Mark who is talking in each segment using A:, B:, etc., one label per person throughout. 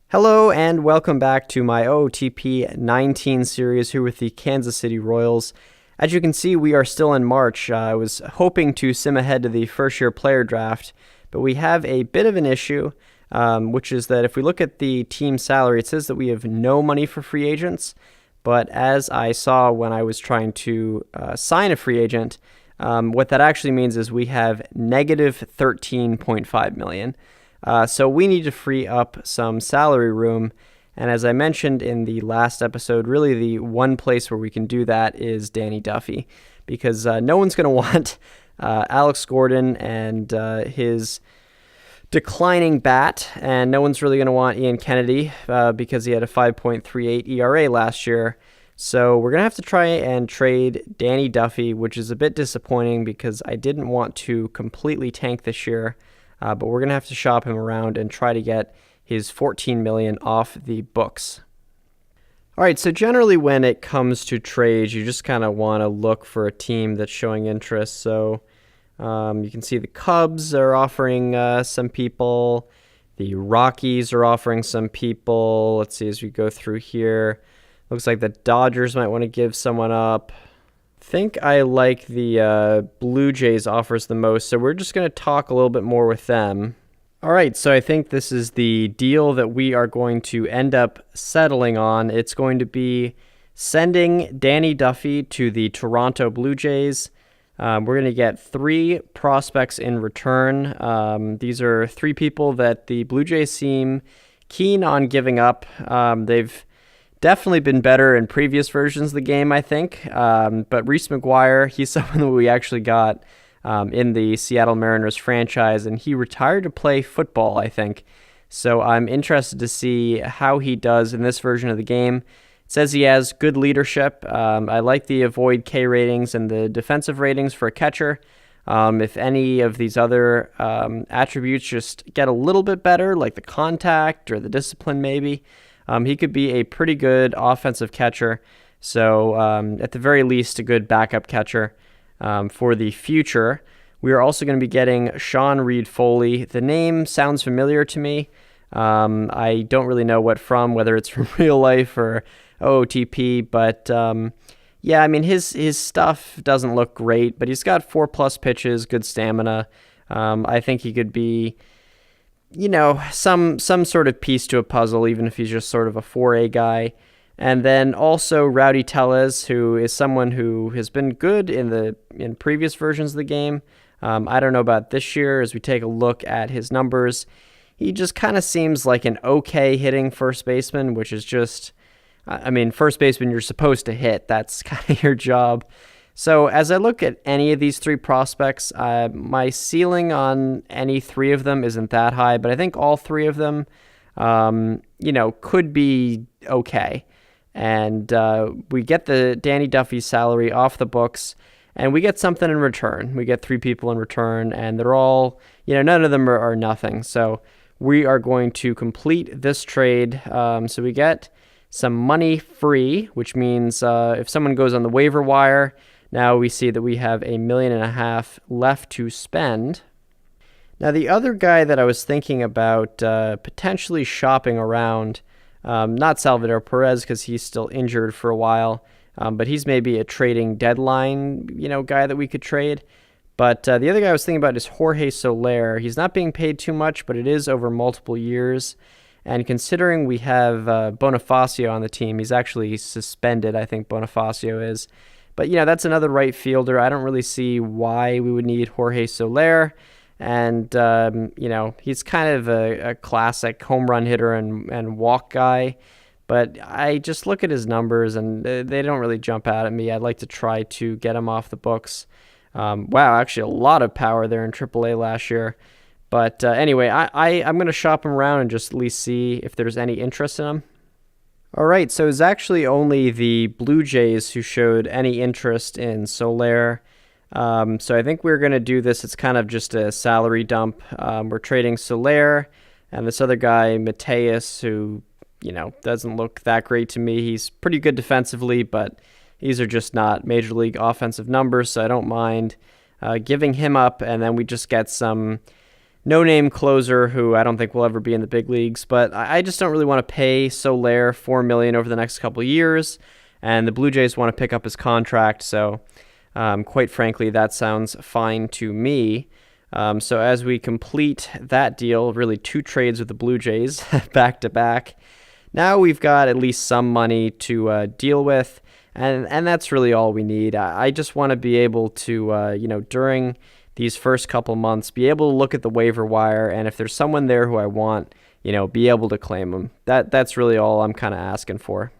A: Hello and welcome back to my OOTP 19 series here with the Kansas City Royals. As you can see, we are still in March. I was hoping to sim ahead to the first-year player draft, but we have a bit of an issue, which is that if we look at the team salary, it says that we have no money for free agents, but as I saw when I was trying to sign a free agent, what that actually means is we have negative $13.5 million. So we need to free up some salary room. And as I mentioned in the last episode, really the one place where we can do that is Danny Duffy, because no one's going to want Alex Gordon and his declining bat, and no one's really going to want Ian Kennedy because he had a 5.38 ERA last year. So we're going to have to try and trade Danny Duffy, which is a bit disappointing because I didn't want to completely tank this year. But we're going to have to shop him around and try to get his $14 million off the books. All right, so generally when it comes to trades, you just kind of want to look for a team that's showing interest. So you can see the Cubs are offering some people. The Rockies are offering some people. Let's see as we go through here. Looks like the Dodgers might want to give someone up. Think I like the Blue Jays offers the most, so we're just going to talk a little bit more with them. All right, so I think this is the deal that we are going to end up settling on. It's going to be sending Danny Duffy to the Toronto Blue Jays. We're going to get 3 prospects in return. These are 3 people that the Blue Jays seem keen on giving up. They've definitely been better in previous versions of the game, I think. But Reese McGuire, he's someone that we actually got in the Seattle Mariners franchise, and he retired to play football, I think. So I'm interested to see how he does in this version of the game. It says he has good leadership. I like the avoid K ratings and the defensive ratings for a catcher. If any of these other attributes just get a little bit better, like the contact or the discipline maybe, he could be a pretty good offensive catcher. So at the very least, a good backup catcher for the future. We are also going to be getting Sean Reed-Foley. The name sounds familiar to me. I don't really know what from, whether it's from real life or OOTP, but yeah, I mean, his stuff doesn't look great, but he's got 4+ pitches, good stamina. I think he could be, you know, some sort of piece to a puzzle, even if he's just sort of a 4A guy. And then also Rowdy Tellez, who is someone who has been good in previous versions of the game. I don't know about this year. As we take a look at his numbers, he just kind of seems like an okay hitting first baseman, which is just, I mean, first baseman you're supposed to hit. That's kind of your job. So as I look at any of these 3 prospects, my ceiling on any 3 of them isn't that high, but I think all 3 of them, could be okay. And we get the Danny Duffy salary off the books, and we get something in return. We get 3 people in return, and they're all, none of them are nothing. So we are going to complete this trade. So we get some money free, which means if someone goes on the waiver wire, now we see that we have $1.5 million left to spend. Now, the other guy that I was thinking about potentially shopping around, not Salvador Perez because he's still injured for a while, but he's maybe a trading deadline, guy that we could trade. But the other guy I was thinking about is Jorge Soler. He's not being paid too much, but it is over multiple years. And considering we have Bonifacio on the team, he's actually suspended, I think Bonifacio is. But, that's another right fielder. I don't really see why we would need Jorge Soler. And, he's kind of a classic home run hitter and walk guy. But I just look at his numbers, and they don't really jump out at me. I'd like to try to get him off the books. Wow, actually a lot of power there in AAA last year. But anyway, I'm going to shop him around and just at least see if there's any interest in him. All right, so it's actually only the Blue Jays who showed any interest in Soler. So I think we're going to do this. It's kind of just a salary dump. We're trading Soler and this other guy, Mateus, who, doesn't look that great to me. He's pretty good defensively, but these are just not major league offensive numbers, so I don't mind giving him up, and then we just get some no-name closer who I don't think will ever be in the big leagues, but I just don't really want to pay Soler $4 million over the next couple of years, and the Blue Jays want to pick up his contract, so quite frankly, that sounds fine to me. So as we complete that deal, really 2 trades with the Blue Jays back to back, now we've got at least some money to deal with, and that's really all we need. I just want to be able to, during these first couple months, be able to look at the waiver wire, and if there's someone there who I want, be able to claim them. That's really all I'm kind of asking for.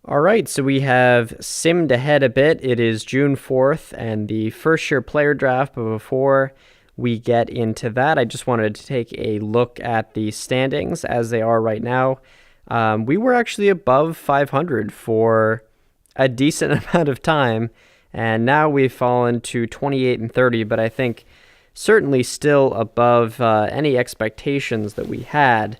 A: All right, so we have simmed ahead a bit. It is June 4th and the first year player draft, but before we get into that, I just wanted to take a look at the standings as they are right now. We were actually above 500 for a decent amount of time, and now we've fallen to 28 and 30, but I think certainly still above any expectations that we had.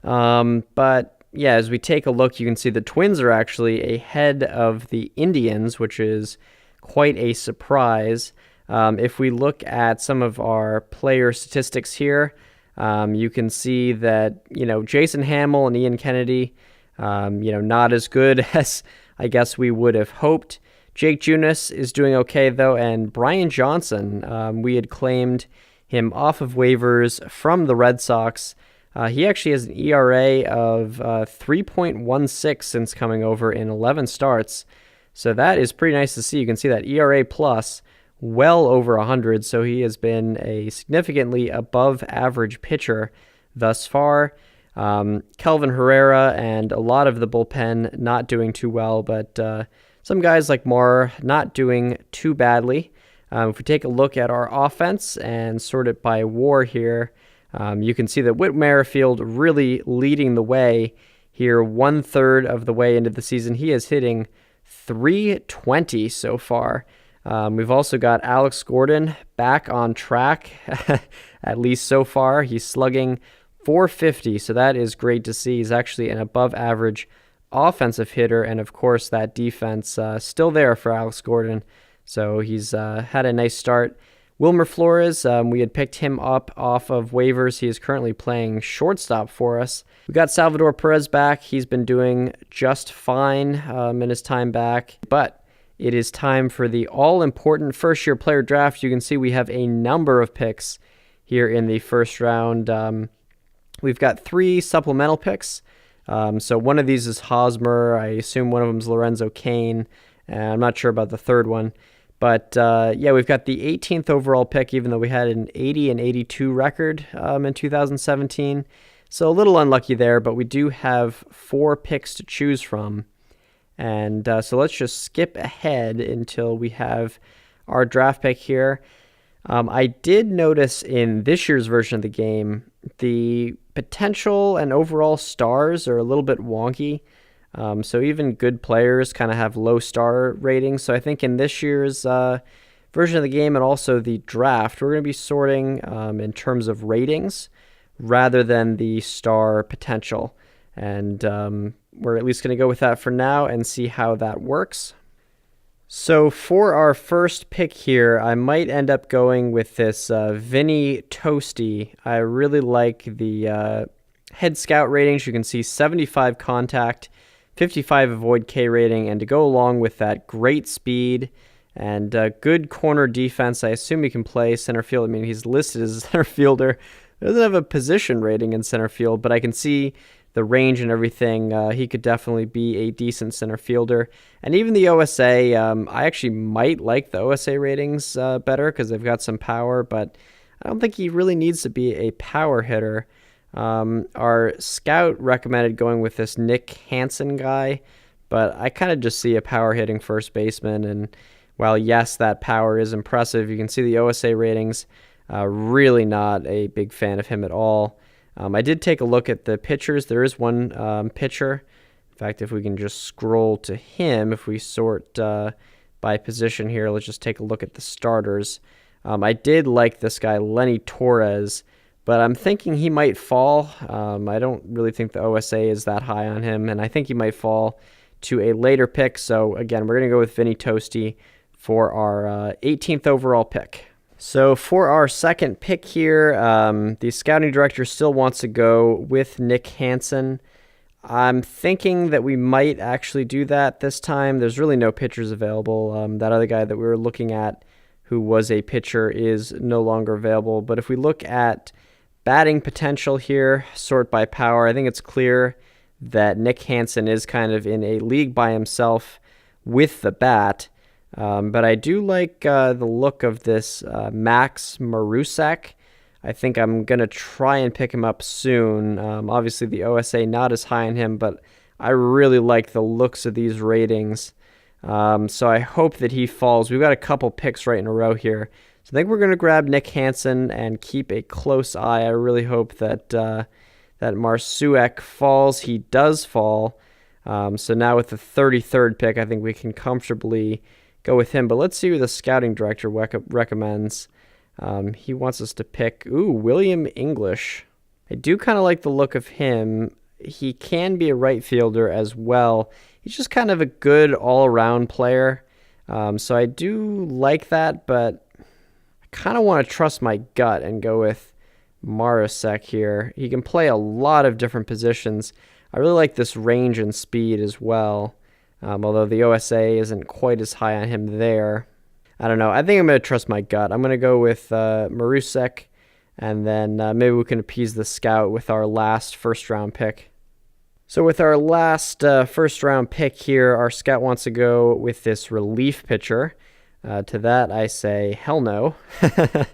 A: But yeah, as we take a look, you can see the Twins are actually ahead of the Indians, which is quite a surprise. If we look at some of our player statistics here, you can see that, Jason Hamill and Ian Kennedy, not as good as I guess we would have hoped. Jake Junis is doing okay, though, and Brian Johnson, we had claimed him off of waivers from the Red Sox. He actually has an ERA of 3.16 since coming over in 11 starts, so that is pretty nice to see. You can see that ERA plus well over 100, so he has been a significantly above average pitcher thus far. Kelvin Herrera and a lot of the bullpen not doing too well, but some guys like Marr not doing too badly. If we take a look at our offense and sort it by WAR here, you can see that Whit Merrifield really leading the way here 1/3 of the way into the season. He is hitting .320 so far. We've also got Alex Gordon back on track, at least so far. He's slugging .450, so that is great to see. He's actually an above-average offensive hitter, and of course that defense still there for Alex Gordon, so he's had a nice start. Wilmer Flores, we had picked him up off of waivers. He is currently playing shortstop for us. We got Salvador Perez back. He's been doing just fine in his time back, but it is time for the all-important first-year player draft. You can see we have a number of picks here in the first round. We've got 3 supplemental picks. So one of these is Hosmer. I assume one of them is Lorenzo Cain. I'm not sure about the third one. But yeah, we've got the 18th overall pick, even though we had an 80 and 82 record in 2017. So a little unlucky there, but we do have 4 picks to choose from. And so let's just skip ahead until we have our draft pick here. I did notice in this year's version of the game, the potential and overall stars are a little bit wonky. So even good players kind of have low star ratings. So I think in this year's version of the game and also the draft, we're going to be sorting in terms of ratings rather than the star potential. And we're at least going to go with that for now and see how that works. So for our first pick here, I might end up going with this Vinny Toasty. I really like the head scout ratings. You can see 75 contact, 55 avoid K rating, and to go along with that, great speed and good corner defense. I assume he can play center field. I mean, he's listed as a center fielder. He doesn't have a position rating in center field, but I can see the range and everything. He could definitely be a decent center fielder. And even the OSA, I actually might like the OSA ratings better because they've got some power, but I don't think he really needs to be a power hitter. Our scout recommended going with this Nick Hansen guy, but I kind of just see a power hitting first baseman. And while yes, that power is impressive, you can see the OSA ratings. Really not a big fan of him at all. I did take a look at the pitchers. There is one pitcher. In fact, if we can just scroll to him, if we sort by position here, let's just take a look at the starters. I did like this guy, Lenny Torres, but I'm thinking he might fall. I don't really think the OSA is that high on him, and I think he might fall to a later pick. So again, we're going to go with Vinny Toasty for our 18th overall pick. So for our second pick here, the scouting director still wants to go with Nick Hansen. I'm thinking that we might actually do that this time. There's really no pitchers available. That other guy that we were looking at who was a pitcher is no longer available. But if we look at batting potential here, sort by power, I think it's clear that Nick Hansen is kind of in a league by himself with the bat. But I do like the look of this Max Marusek. I think I'm going to try and pick him up soon. Obviously, the OSA not as high on him, but I really like the looks of these ratings. So I hope that he falls. We've got a couple picks right in a row here. So I think we're going to grab Nick Hansen and keep a close eye. I really hope that that Marusek falls. He does fall. So now with the 33rd pick, I think we can comfortably go with him. But let's see who the scouting director recommends. He wants us to pick, William English. I do kind of like the look of him. He can be a right fielder as well. He's just kind of a good all-around player. So I do like that, but I kind of want to trust my gut and go with Marusek here. He can play a lot of different positions. I really like this range and speed as well, although the OSA isn't quite as high on him there. I don't know. I think I'm going to trust my gut. I'm going to go with Marusek, and then maybe we can appease the scout with our last first-round pick. So with our last first-round pick here, our scout wants to go with this relief pitcher. To that, I say, hell no. I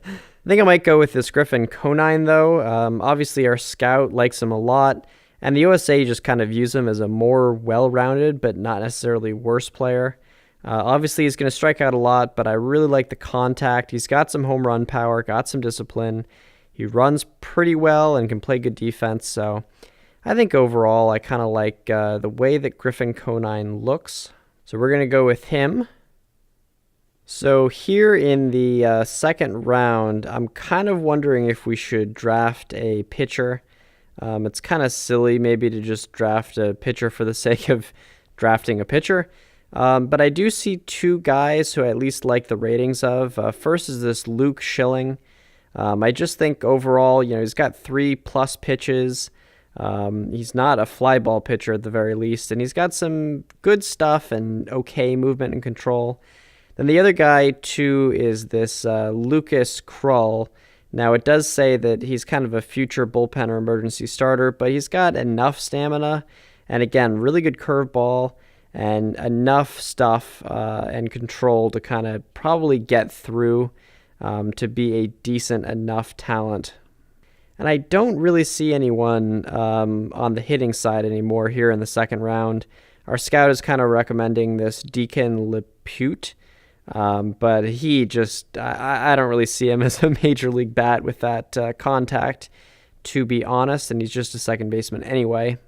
A: think I might go with this Griffin Conine, though. Obviously, our scout likes him a lot, and the OSA just kind of views him as a more well-rounded, but not necessarily worse player. Obviously, he's going to strike out a lot, but I really like the contact. He's got some home run power, got some discipline. He runs pretty well and can play good defense. So I think overall, I kind of like the way that Griffin Conine looks. So we're going to go with him. So here in the second round, I'm kind of wondering if we should draft a pitcher. It's kind of silly maybe to just draft a pitcher for the sake of drafting a pitcher. But I do see two guys who I at least like the ratings of. First is this Luke Schilling. I just think overall, he's got 3+ pitches. He's not a fly ball pitcher at the very least, and he's got some good stuff and okay movement and control. Then the other guy, too, is this Lucas Krull. Now, it does say that he's kind of a future bullpen or emergency starter, but he's got enough stamina, and again, really good curveball, and enough stuff and control to kind of probably get through to be a decent enough talent. And I don't really see anyone on the hitting side anymore here in the second round. Our scout is kind of recommending this Deacon Lepute, but he just, I don't really see him as a major league bat with that contact, to be honest, and he's just a second baseman anyway.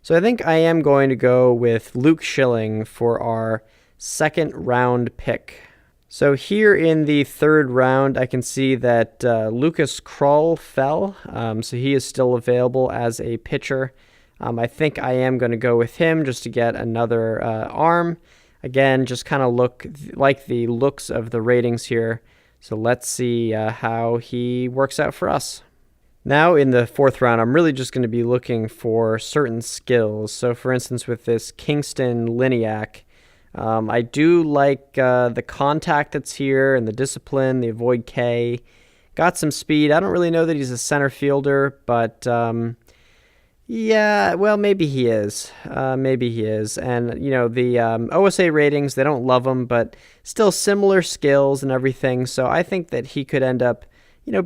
A: So I think I am going to go with Luke Schilling for our second round pick. So here in the third round, I can see that Lucas Krull fell, so he is still available as a pitcher. I think I am going to go with him just to get another arm. Again, just kind of look like the looks of the ratings here. So let's see how he works out for us. Now in the fourth round, I'm really just going to be looking for certain skills. So for instance, with this Kingston Liniak, I do like the contact that's here and the discipline, the avoid K. Got some speed. I don't really know that he's a center fielder, but yeah, well, maybe he is. Maybe he is. And, the OSA ratings, they don't love him, but still similar skills and everything. So I think that he could end up,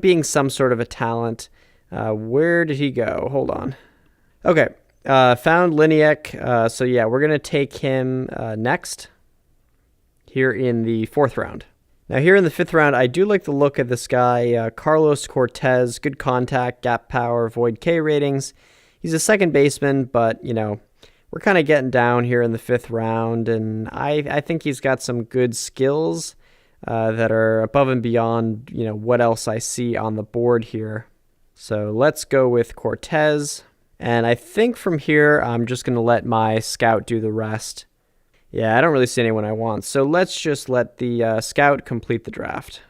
A: being some sort of a talent. Where did he go? Hold on. Okay. Found Liniak. So yeah, we're going to take him next here in the fourth round. Now here in the fifth round, I do like the look of this guy, Carlos Cortez. Good contact, gap power, void K ratings. He's a second baseman, but, we're kind of getting down here in the fifth round, and I think he's got some good skills that are above and beyond, what else I see on the board here. So let's go with Cortez. And I think from here, I'm just going to let my scout do the rest. Yeah, I don't really see anyone I want. So let's just let the scout complete the draft.